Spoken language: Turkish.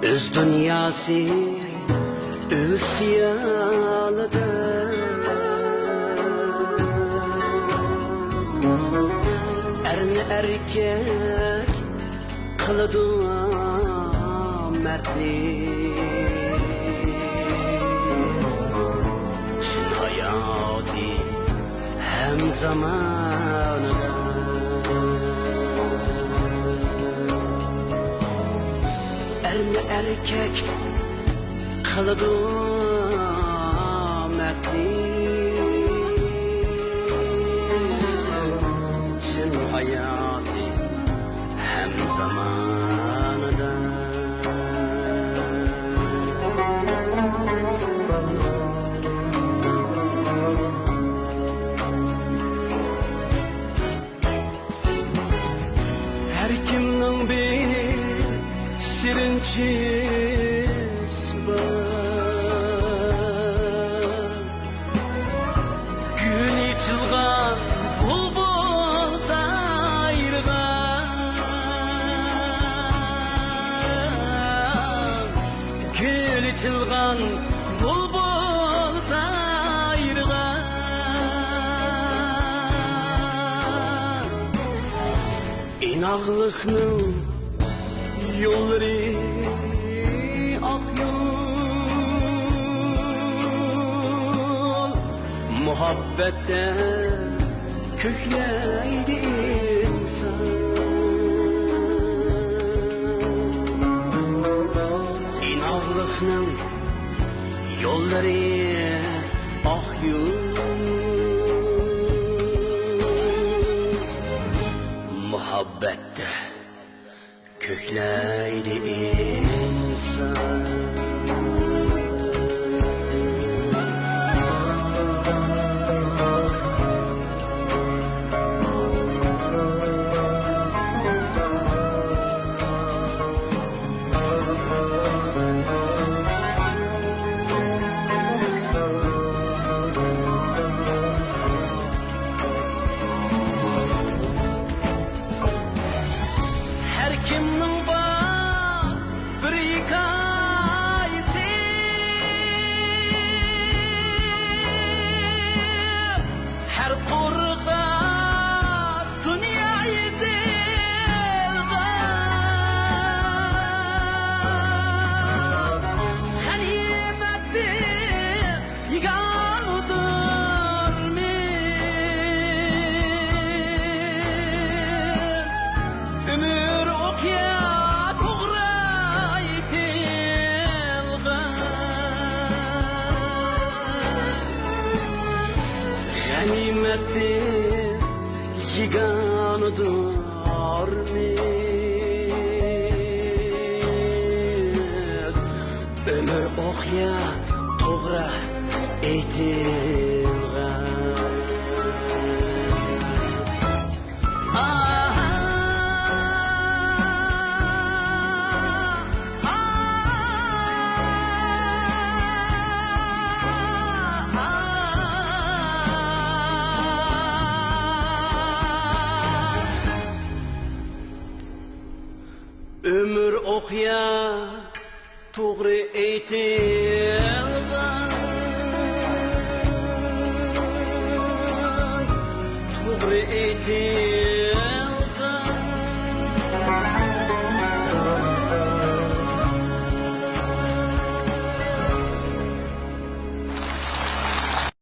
Öz dünyası, öz hiyalıda Erni erkek kılıdı mertlik Çin hayatı hem zamanıda Erni erkek kılıdı mertlik Çin hayatı hem zamanıda Her kimnin bir şirin çiz var Gül içilgan bulbul sayrgan Gül içilgan bulbul sayrgan İnaklıkның yolları ak yol Muhabbette kökleydi insan İnaklıkның yolları ak yol Muhabbette kökleydi insan Her kimnin var bir hikayesi Her kurga dünyayı zilgan Ganimetli yiganudur Ömür okya toğray tilgan Ganimetliz yiganudur Ömür okya toğray tilgan Ömür okya toğrı eytilgan Toğrı eytilgan